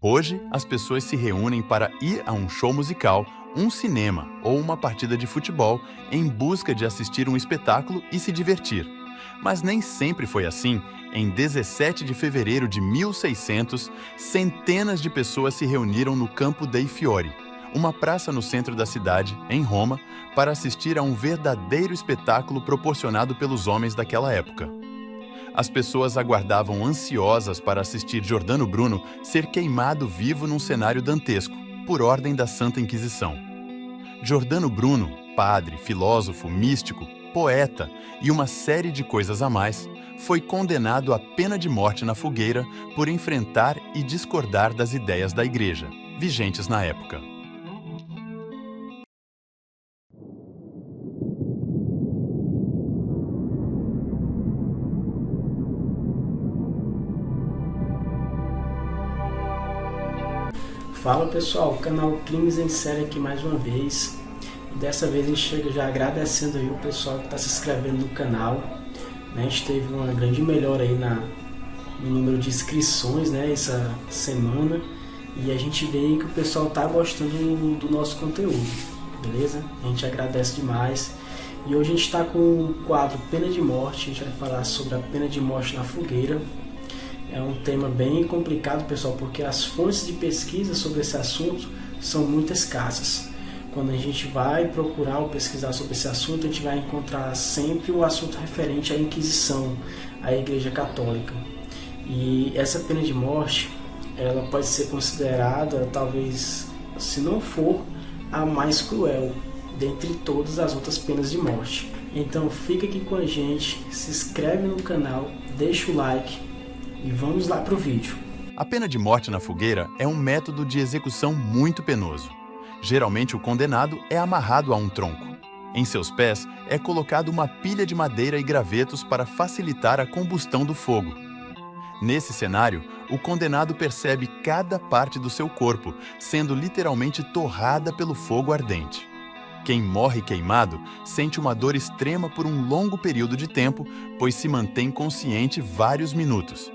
Hoje, as pessoas se reúnem para ir a um show musical, um cinema ou uma partida de futebol em busca de assistir um espetáculo e se divertir. Mas nem sempre foi assim. Em 17 de fevereiro de 1600, centenas de pessoas se reuniram no Campo dei Fiori, uma praça no centro da cidade, em Roma, para assistir a um verdadeiro espetáculo proporcionado pelos homens daquela época. As pessoas aguardavam ansiosas para assistir Giordano Bruno ser queimado vivo num cenário dantesco, por ordem da Santa Inquisição. Giordano Bruno, padre, filósofo, místico, poeta e uma série de coisas a mais, foi condenado à pena de morte na fogueira por enfrentar e discordar das ideias da Igreja, vigentes na época. Fala pessoal, canal Crimes em Série aqui mais uma vez. E dessa vez a gente chega já agradecendo aí o pessoal que está se inscrevendo no canal. A gente teve uma grande melhora aí no número de inscrições, essa semana. E a gente vê que o pessoal está gostando do nosso conteúdo, beleza? A gente agradece demais. E hoje a gente está com o quadro Pena de Morte. A gente vai falar sobre a pena de morte na fogueira. É um tema bem complicado, pessoal, porque as fontes de pesquisa sobre esse assunto são muito escassas. Quando a gente vai procurar ou pesquisar sobre esse assunto, a gente vai encontrar sempre o assunto referente à Inquisição, à Igreja Católica. E essa pena de morte, ela pode ser considerada, talvez, se não for, a mais cruel dentre todas as outras penas de morte. Então fica aqui com a gente, se inscreve no canal, deixa o like. E vamos lá para o vídeo. A pena de morte na fogueira é um método de execução muito penoso. Geralmente o condenado é amarrado a um tronco. Em seus pés é colocada uma pilha de madeira e gravetos para facilitar a combustão do fogo. Nesse cenário, o condenado percebe cada parte do seu corpo sendo literalmente torrada pelo fogo ardente. Quem morre queimado sente uma dor extrema por um longo período de tempo, pois se mantém consciente vários minutos.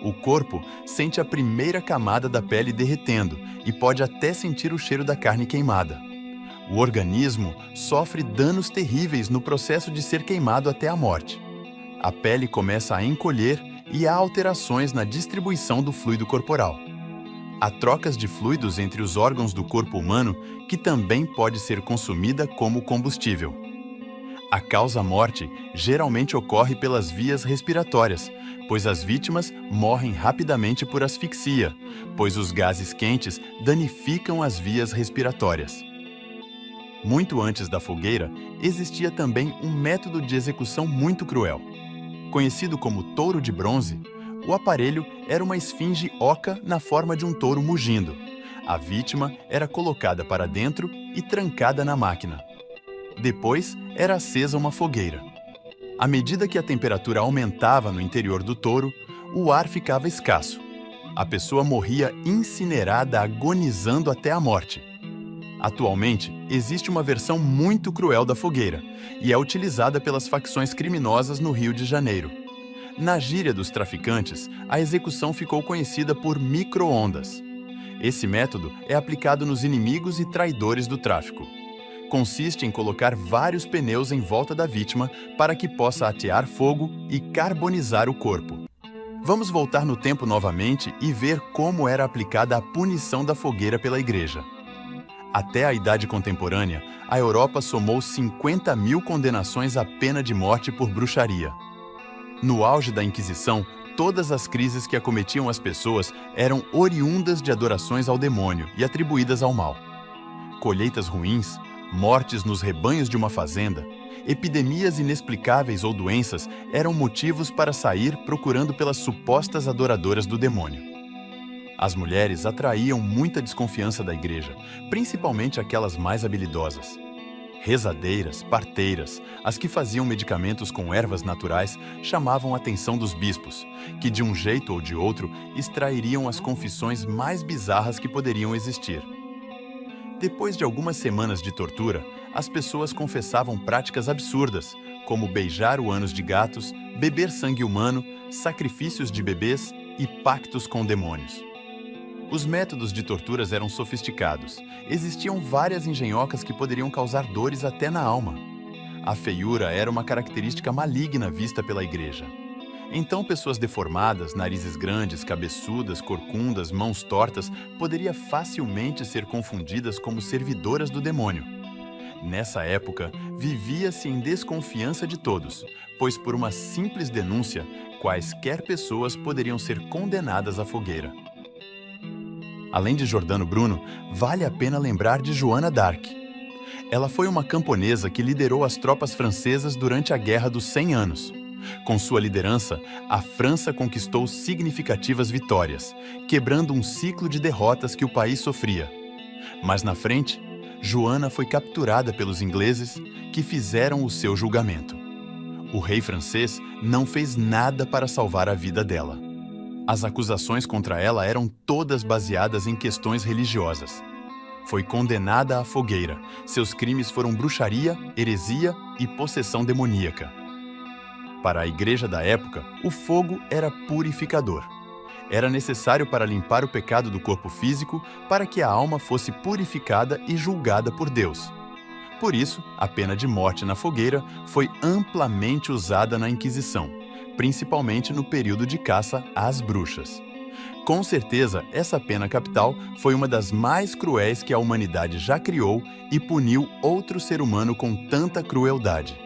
O corpo sente a primeira camada da pele derretendo e pode até sentir o cheiro da carne queimada. O organismo sofre danos terríveis no processo de ser queimado até a morte. A pele começa a encolher e há alterações na distribuição do fluido corporal. Há trocas de fluidos entre os órgãos do corpo humano que também pode ser consumida como combustível. A causa-morte geralmente ocorre pelas vias respiratórias, pois as vítimas morrem rapidamente por asfixia, pois os gases quentes danificam as vias respiratórias. Muito antes da fogueira, existia também um método de execução muito cruel. Conhecido como touro de bronze, o aparelho era uma esfinge oca na forma de um touro mugindo. A vítima era colocada para dentro e trancada na máquina. Depois, era acesa uma fogueira. À medida que a temperatura aumentava no interior do touro, o ar ficava escasso. A pessoa morria incinerada, agonizando até a morte. Atualmente, existe uma versão muito cruel da fogueira e é utilizada pelas facções criminosas no Rio de Janeiro. Na gíria dos traficantes, a execução ficou conhecida por micro-ondas. Esse método é aplicado nos inimigos e traidores do tráfico. Consiste em colocar vários pneus em volta da vítima para que possa atear fogo e carbonizar o corpo. Vamos voltar no tempo novamente e ver como era aplicada a punição da fogueira pela Igreja. Até a Idade Contemporânea, a Europa somou 50.000 condenações à pena de morte por bruxaria. No auge da Inquisição, todas as crises que acometiam as pessoas eram oriundas de adorações ao demônio e atribuídas ao mal. Colheitas ruins, mortes nos rebanhos de uma fazenda, epidemias inexplicáveis ou doenças eram motivos para sair procurando pelas supostas adoradoras do demônio. As mulheres atraíam muita desconfiança da Igreja, principalmente aquelas mais habilidosas. Rezadeiras, parteiras, as que faziam medicamentos com ervas naturais, chamavam a atenção dos bispos, que de um jeito ou de outro extrairiam as confissões mais bizarras que poderiam existir. Depois de algumas semanas de tortura, as pessoas confessavam práticas absurdas, como beijar o ânus de gatos, beber sangue humano, sacrifícios de bebês e pactos com demônios. Os métodos de torturas eram sofisticados. Existiam várias engenhocas que poderiam causar dores até na alma. A feiura era uma característica maligna vista pela igreja. Então, pessoas deformadas, narizes grandes, cabeçudas, corcundas, mãos tortas, poderiam facilmente ser confundidas como servidoras do demônio. Nessa época, vivia-se em desconfiança de todos, pois por uma simples denúncia, quaisquer pessoas poderiam ser condenadas à fogueira. Além de Giordano Bruno, vale a pena lembrar de Joana d'Arc. Ela foi uma camponesa que liderou as tropas francesas durante a Guerra dos 100 Anos. Com sua liderança, a França conquistou significativas vitórias, quebrando um ciclo de derrotas que o país sofria. Mas na frente, Joana foi capturada pelos ingleses, que fizeram o seu julgamento. O rei francês não fez nada para salvar a vida dela. As acusações contra ela eram todas baseadas em questões religiosas. Foi condenada à fogueira. Seus crimes foram bruxaria, heresia e possessão demoníaca. Para a igreja da época, o fogo era purificador. Era necessário para limpar o pecado do corpo físico para que a alma fosse purificada e julgada por Deus. Por isso, a pena de morte na fogueira foi amplamente usada na Inquisição, principalmente no período de caça às bruxas. Com certeza, essa pena capital foi uma das mais cruéis que a humanidade já criou e puniu outro ser humano com tanta crueldade.